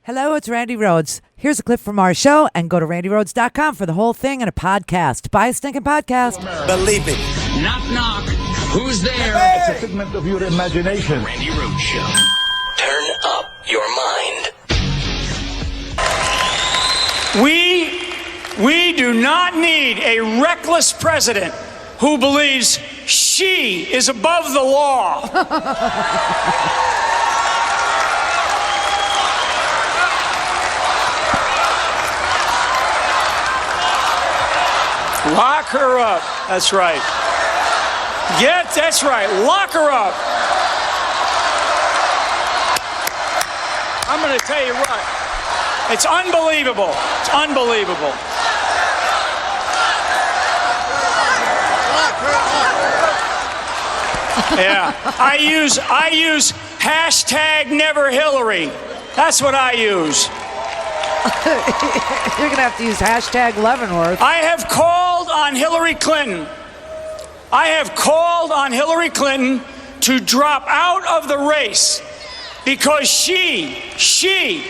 Hello, it's Randi Rhodes. Here's a clip from our show, and go to randyrhodes.com for the whole thing and a podcast. Buy a stinking podcast. Believe it. Knock, knock. Who's there? Hey! It's a figment of your imagination. Randi Rhodes Show. Turn up your mind. We do not need a reckless president who believes she is above the law. Lock her up. That's right. That's right. Lock her up. I'm going to tell you what. It's unbelievable. It's unbelievable. Yeah. I use hashtag never Hillary. That's what I use. You're going to have to use hashtag Leavenworth. I have called on Hillary Clinton. I have called on Hillary Clinton to drop out of the race because she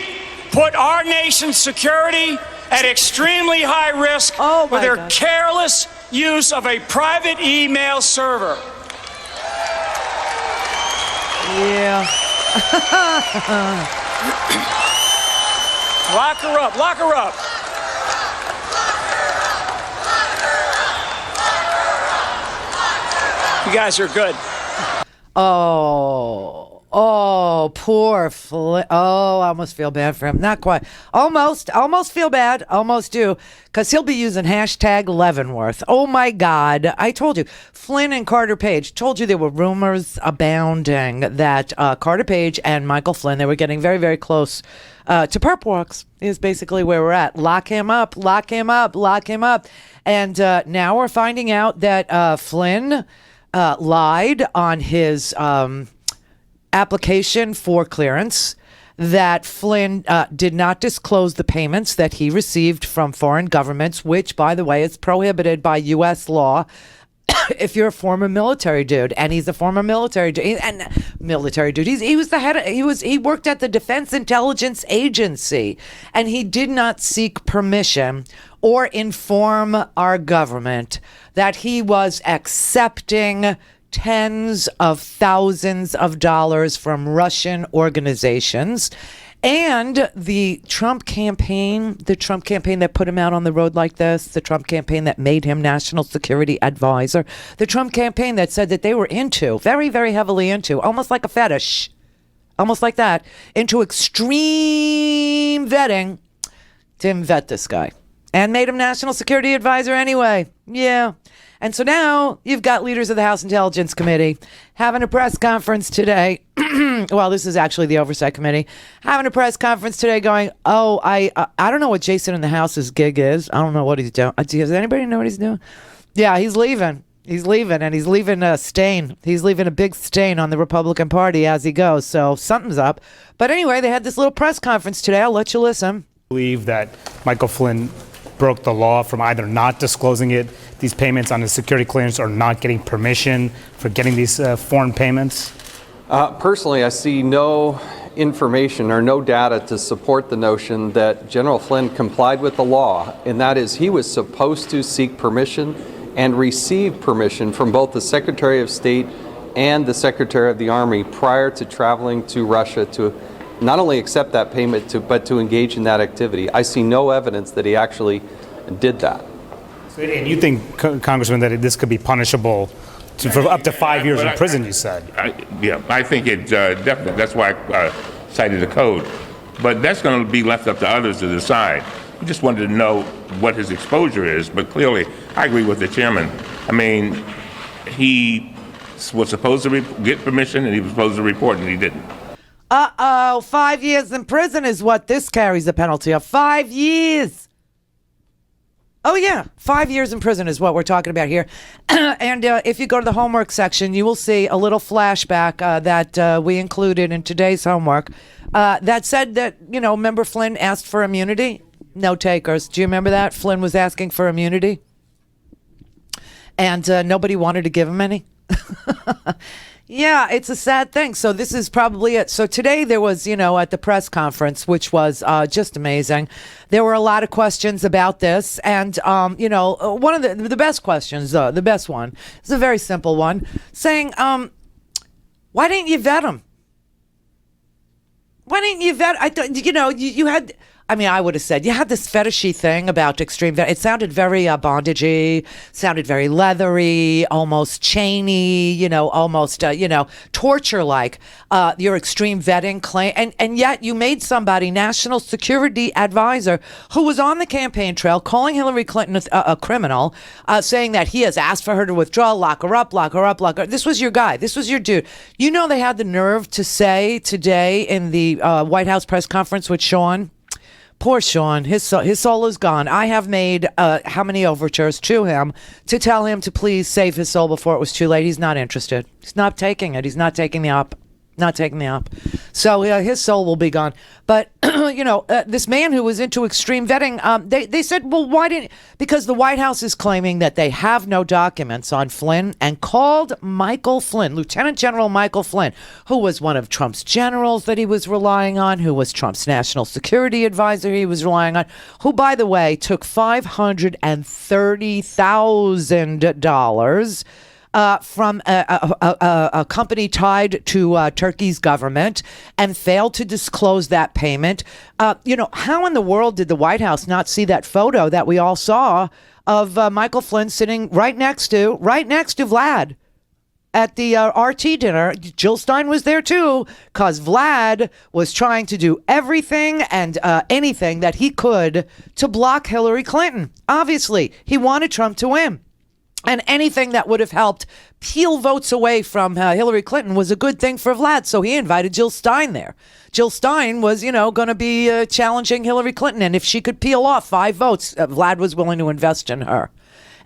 put our nation's security at extremely high risk with her careless use of a private email server. Yeah. Lock her up. Lock her up. You guys are good. Oh, poor Flynn. Oh, I almost feel bad for him. Not quite. Almost feel bad. Almost do. Because he'll be using hashtag Leavenworth. Oh, my God. I told you. Flynn and Carter Page. Told you there were rumors abounding that Carter Page and Michael Flynn, they were getting very, very close to perp walks is basically where we're at. Lock him up. Lock him up. Lock him up. And now we're finding out that Flynn lied on his application for clearance, that Flynn did not disclose the payments that he received from foreign governments, which, by the way, is prohibited by U.S. law if you're a former military dude. And he's a former military dude. He was the head. He worked at the Defense Intelligence Agency, and he did not seek permission or inform our government that he was accepting tens of thousands of dollars from Russian organizations. And the Trump campaign that put him out on the road like this, the Trump campaign that made him national security advisor, the Trump campaign that said that they were into, very, very heavily into, almost like a fetish, almost like that, into extreme vetting, didn't vet this guy and made him national security advisor anyway. Yeah. And so now you've got leaders of the House Intelligence Committee having a press conference today. Well, this is actually the Oversight Committee having a press conference today going, I don't know what Jason in the House's gig is. I don't know what he's doing. Does anybody know what he's doing? Yeah, he's leaving. He's leaving, and he's leaving a stain. He's leaving a big stain on the Republican Party as he goes. So something's up. But anyway, they had this little press conference today. I'll let you listen. I believe that Michael Flynn broke the law from either not disclosing these payments on his security clearance, or not getting permission for getting these foreign payments? Personally, I see no information or no data to support the notion that General Flynn complied with the law, and that is he was supposed to seek permission and receive permission from both the Secretary of State and the Secretary of the Army prior to traveling to Russia to not only accept that payment, but to engage in that activity. I see no evidence that he actually did that. And you think, Congressman, that this could be punishable for up to 5 years in prison, you said? I think it definitely. That's why I cited the code. But that's going to be left up to others to decide. We just wanted to know what his exposure is. But clearly, I agree with the chairman. I mean, he was supposed to get permission, and he was supposed to report, and he didn't. 5 years in prison is what this carries a penalty of. 5 years. Oh, yeah. 5 years in prison is what we're talking about here. And if you go to the homework section, you will see a little flashback that we included in today's homework that said that, remember Flynn asked for immunity? No takers. Do you remember that? Flynn was asking for immunity. And nobody wanted to give him any. Yeah, it's a sad thing. So this is probably it. So today there was, at the press conference, which was just amazing. There were a lot of questions about this. And, one of the best questions, the best one, is a very simple one, saying, why didn't you vet him? Why didn't you vet? I thought, you had... I mean, I would have said you had this fetishy thing about extreme. It sounded very bondagey, sounded very leathery, almost chainy, almost torture-like. Your extreme vetting claim, and yet you made somebody national security advisor who was on the campaign trail calling Hillary Clinton a criminal, saying that he has asked for her to withdraw, lock her up, lock her up, lock her. This was your guy. This was your dude. They had the nerve to say today in the White House press conference with Sean. Poor Sean, his soul is gone. I have made how many overtures to him to tell him to please save his soul before it was too late. He's not interested. He's not taking it. He's not taking the op. Not taking the op. So his soul will be gone. But, this man who was into extreme vetting, they said, well, why didn't... Because the White House is claiming that they have no documents on Flynn and called Michael Flynn, Lieutenant General Michael Flynn, who was one of Trump's generals that he was relying on, who was Trump's national security advisor he was relying on, who, by the way, took $530,000 from a company tied to Turkey's government and failed to disclose that payment. How in the world did the White House not see that photo that we all saw of Michael Flynn sitting right next to Vlad at the RT dinner? Jill Stein was there too, because Vlad was trying to do everything and anything that he could to block Hillary Clinton. Obviously, he wanted Trump to win. And anything that would have helped peel votes away from Hillary Clinton was a good thing for Vlad. So he invited Jill Stein there. Jill Stein was, going to be challenging Hillary Clinton. And if she could peel off 5 votes, Vlad was willing to invest in her.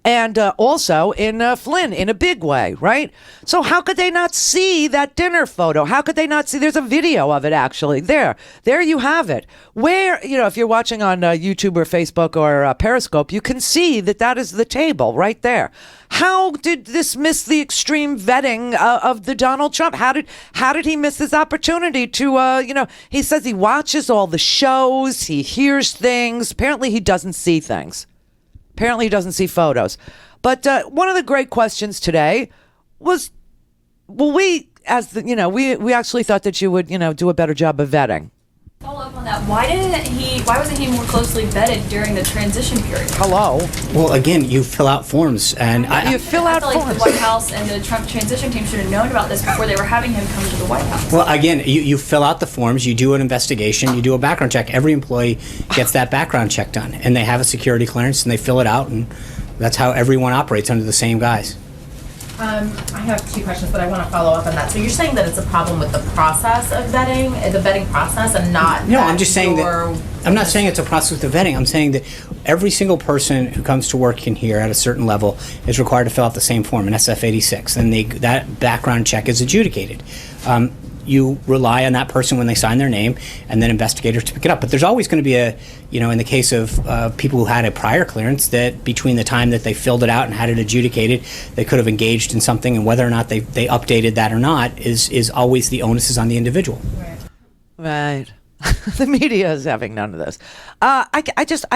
And also in Flynn in a big way, right? So how could they not see that dinner photo? How could they not see? There's a video of it, actually. There you have it. Where, if you're watching on YouTube or Facebook or Periscope, you can see that is the table right there. How did this miss the extreme vetting of the Donald Trump? How did he miss his opportunity to, he says he watches all the shows, he hears things. Apparently he doesn't see things. Apparently he doesn't see photos. But one of the great questions today was, we actually thought that you would, do a better job of vetting. Follow up on that. Why wasn't he more closely vetted during the transition period? Hello. Well, again, you fill out forms, and you fill out forms. Like the White House and the Trump transition team should have known about this before they were having him come to the White House. Well, again, you fill out the forms, you do an investigation, you do a background check. Every employee gets that background check done, and they have a security clearance, and they fill it out, and that's how everyone operates under the same guise. I have 2 questions, but I want to follow up on that. So you're saying that it's a problem with the process of vetting, the vetting process, and not... No, I'm just saying that... I'm not saying it's a process with the vetting. I'm saying that every single person who comes to work in here at a certain level is required to fill out the same form, an SF-86, and that background check is adjudicated. You rely on that person when they sign their name, and then investigators to pick it up. But there's always going to be in the case of people who had a prior clearance, that between the time that they filled it out and had it adjudicated, they could have engaged in something, and whether or not they updated that or not is always the onus is on the individual. Right. The media is having none of this. I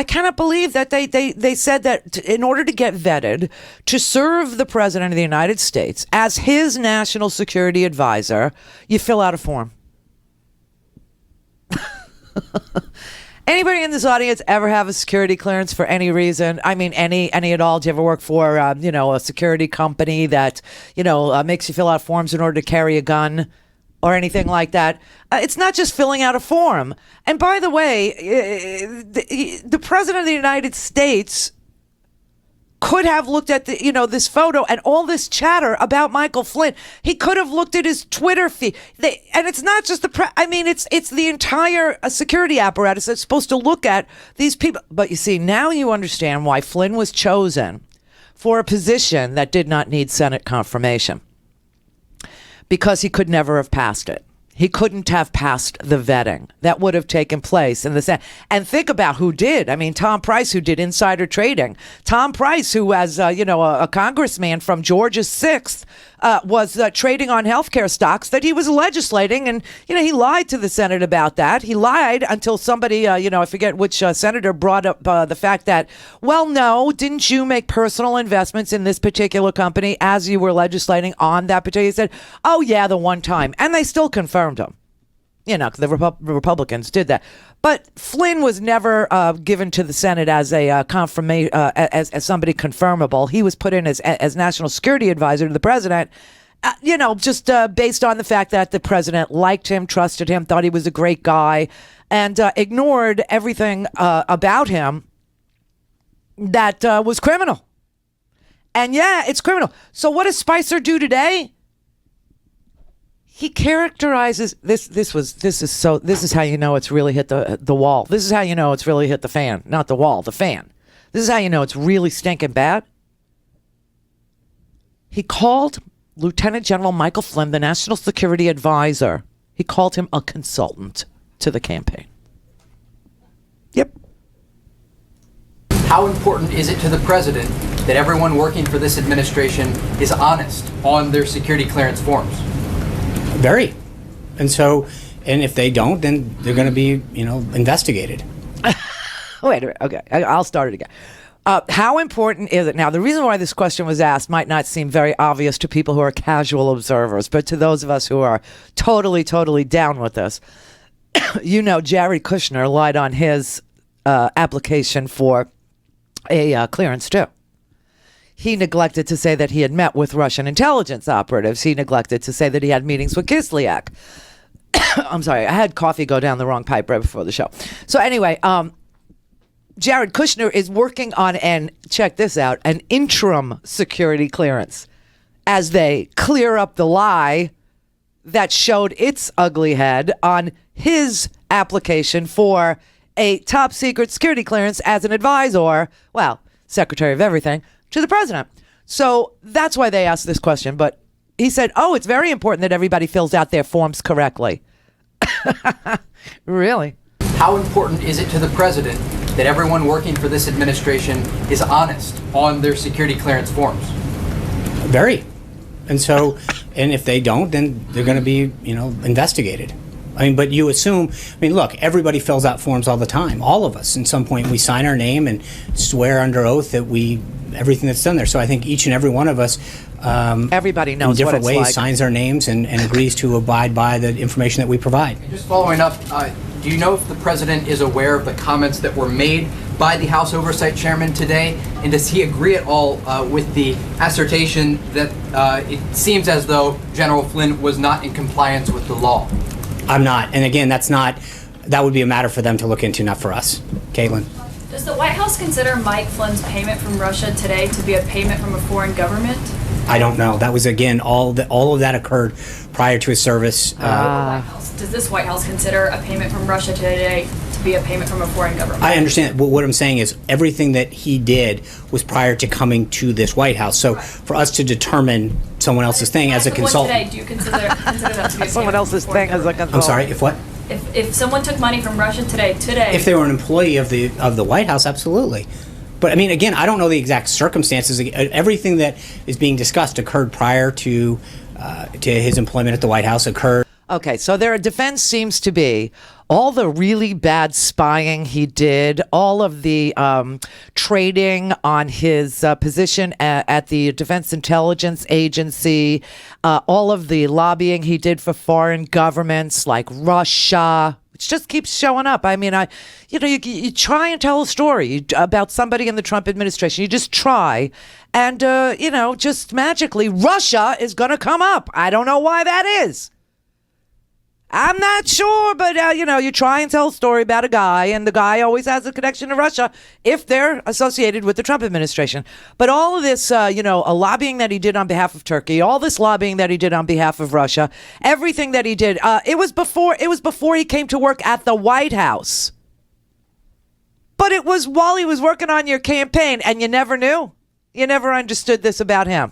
cannot believe that they said that in order to get vetted to serve the president of the United States as his national security advisor, you fill out a form. Anybody in this audience ever have a security clearance for any reason? I mean, any at all? Do you ever work for a security company that makes you fill out forms in order to carry a gun? Or anything like that. It's not just filling out a form. And by the way, the president of the United States could have looked at this photo and all this chatter about Michael Flynn. He could have looked at his Twitter feed. And it's not just it's the entire security apparatus that's supposed to look at these people. But you see, now you understand why Flynn was chosen for a position that did not need Senate confirmation. Because he could never have passed it. He couldn't have passed the vetting that would have taken place in the Senate. And think about who did. I mean, Tom Price, who did insider trading. Tom Price, who, as a congressman from Georgia's 6th was trading on healthcare stocks that he was legislating. And, he lied to the Senate about that. He lied until somebody, I forget which senator brought up the fact that, well, no, didn't you make personal investments in this particular company as you were legislating on that particular? He said, oh, yeah, the one time. And they still confirmed him. The Republicans did that. But Flynn was never given to the Senate as a confirmation, as somebody confirmable. He was put in as national security advisor to the president, just based on the fact that the president liked him, trusted him, thought he was a great guy, and ignored everything about him that was criminal. And yeah, it's criminal. So what does Spicer do today? He characterizes this is how you know it's really hit the wall. This is how you know it's really hit the fan, not the wall, the fan. This is how you know it's really stinking bad. He called Lieutenant General Michael Flynn, the National Security Advisor. He called him a consultant to the campaign. Yep. How important is it to the president that everyone working for this administration is honest on their security clearance forms? Very. And if they don't, then they're going to be, investigated. Wait a minute. Okay. I'll start it again. How important is it? Now, the reason why this question was asked might not seem very obvious to people who are casual observers, but to those of us who are totally, totally down with this, Jared Kushner lied on his application for a clearance too. He neglected to say that he had met with Russian intelligence operatives. He neglected to say that he had meetings with Kislyak. I'm sorry, I had coffee go down the wrong pipe right before the show. So anyway, Jared Kushner is working on check this out, an interim security clearance as they clear up the lie that showed its ugly head on his application for a top secret security clearance as an advisor, secretary of everything, to the president. So that's why they asked this question. But he said, it's very important that everybody fills out their forms correctly. Really? How important is it to the president that everyone working for this administration is honest on their security clearance forms? Very. And if they don't, then they're going to be, investigated. But you assume, look, everybody fills out forms all the time. All of us, at some point, we sign our name and swear under oath that everything that's done there. So I think each and every one of us, everybody knows in different what it's ways, like. signs our names and agrees to abide by the information that we provide. Just following up, do you know if the president is aware of the comments that were made by the House Oversight Chairman today? And does he agree at all with the assertion that it seems as though General Flynn was not in compliance with the law? I'm not. And again, that would be a matter for them to look into, not for us. Caitlin. Does the White House consider Mike Flynn's payment from Russia today to be a payment from a foreign government? I don't know. That was, again, all of that occurred prior to his service. Does this White House consider a payment from Russia today to be a payment from a foreign government? I understand. What I'm saying is everything that he did was prior to coming to this White House. So for us to determine someone else's thing as a consultant. Today, do you consider that to be a someone else's thing as a consultant? I'm sorry, if what? If someone took money from Russia today. If they were an employee of the White House, absolutely. But again, I don't know the exact circumstances. Everything that is being discussed occurred prior to his employment at the White House. Okay, so their defense seems to be all the really bad spying he did, all of the trading on his position at the Defense Intelligence Agency, all of the lobbying he did for foreign governments like Russia. It just keeps showing up. You try and tell a story about somebody in the Trump administration. You just try, and just magically Russia is going to come up. I don't know why that is. I'm not sure, but, you try and tell a story about a guy, and the guy always has a connection to Russia if they're associated with the Trump administration. But all of this, a lobbying that he did on behalf of Turkey, all this lobbying that he did on behalf of Russia, everything that he did, it was before he came to work at the White House. But it was while he was working on your campaign, and you never knew. You never understood this about him.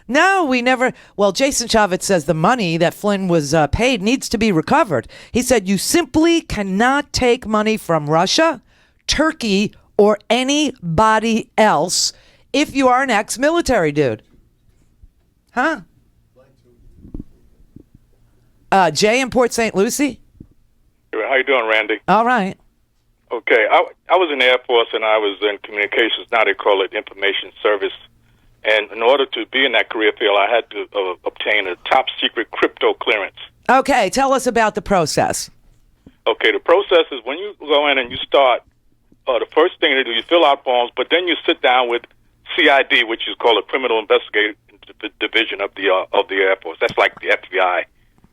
No, we never. Well, Jason Chaffetz says the money that Flynn was paid needs to be recovered. He said you simply cannot take money from Russia, Turkey, or anybody else if you are an ex-military dude. Huh? Jay in Port St. Lucie. How you doing, Randy? All right. Okay, I was in the Air Force and I was in communications. Now they call it information service. And in order to be in that career field, I had to obtain a top secret crypto clearance. Okay, tell us about the process. Okay, the process is when you go in and you start, the first thing you do, you fill out forms, but then you sit down with CID, which is called a Criminal Investigative Division of the Air Force. That's like the FBI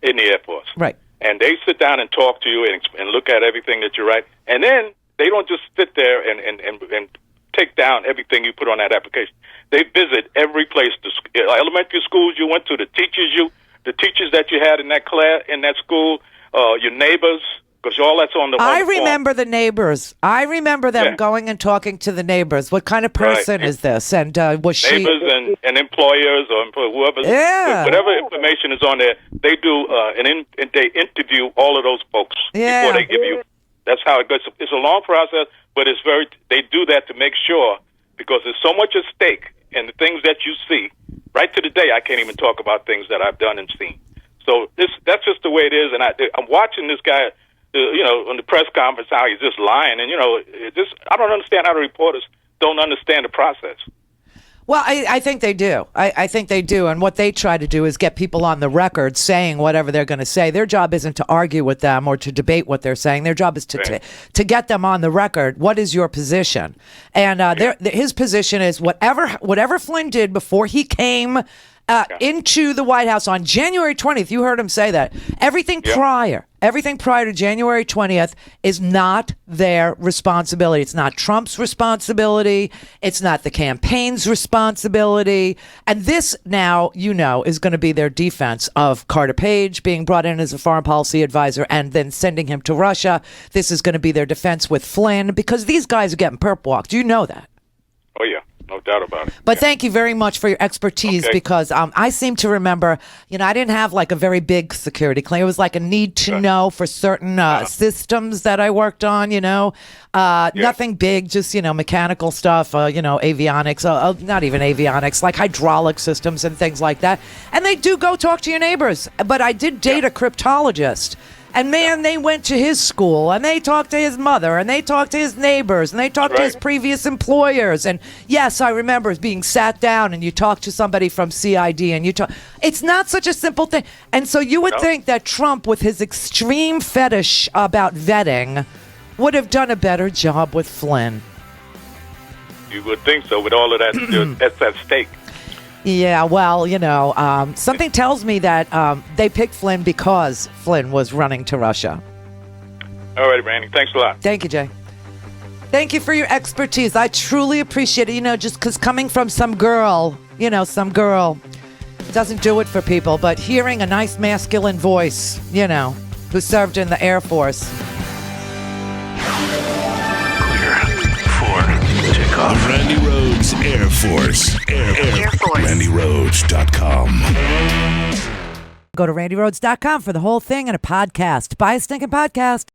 in the Air Force. Right. And they sit down and talk to you and look at everything that you write. And then they don't just sit there and take down everything you put on that application. They visit every place, the elementary schools you went to, the teachers that you had in that class, in that school, your neighbors, because all that's on the I form. remember the neighbors. I remember them going and talking to the neighbors. What kind of person is this? And was she... Neighbors and employers or whoever. Yeah. Whatever information is on there, they do, and they interview all of those folks before they give you. That's how it goes. It's a long process, but they do that to make sure, because there's so much at stake, and the things that you see, right to the day, I can't even talk about things that I've done and seen. So that's just the way it is, and I'm watching this guy, on the press conference, how he's just lying, and I don't understand how the reporters don't understand the process. Well, I think they do. I think they do. And what they try to do is get people on the record saying whatever they're going to say. Their job isn't to argue with them or to debate what they're saying. Their job is to get them on the record. What is your position? And his position is whatever Flynn did before he came into the White House on January 20th. You heard him say that. Everything prior to January 20th is not their responsibility. It's not Trump's responsibility. It's not the campaign's responsibility. And this now, is going to be their defense of Carter Page being brought in as a foreign policy advisor and then sending him to Russia. This is going to be their defense with Flynn, because these guys are getting perp walked. You know that. Oh, yeah. No doubt about it. But thank you very much for your expertise, because I seem to remember, I didn't have like a very big security clearance. It was like a need to know for certain systems that I worked on, nothing big, just, mechanical stuff, avionics, not even avionics, like hydraulic systems and things like that. And they do go talk to your neighbors. But I did date a cryptologist. And man, they went to his school, and they talked to his mother, and they talked to his neighbors, and they talked to his previous employers. And yes, I remember being sat down, and you talk to somebody from CID, and you talk. It's not such a simple thing. And so you would think that Trump, with his extreme fetish about vetting, would have done a better job with Flynn. You would think so, with all of that that's at stake. Yeah, well, something tells me that they picked Flynn because Flynn was running to Russia. All right, Randy. Thanks a lot. Thank you, Jay. Thank you for your expertise. I truly appreciate it. Just because coming from some girl doesn't do it for people, but hearing a nice masculine voice, who served in the Air Force. The Randy Rhodes Air Force. Air Force. RandyRhodes.com. Go to RandyRhodes.com for the whole thing and a podcast. Buy a stinking podcast.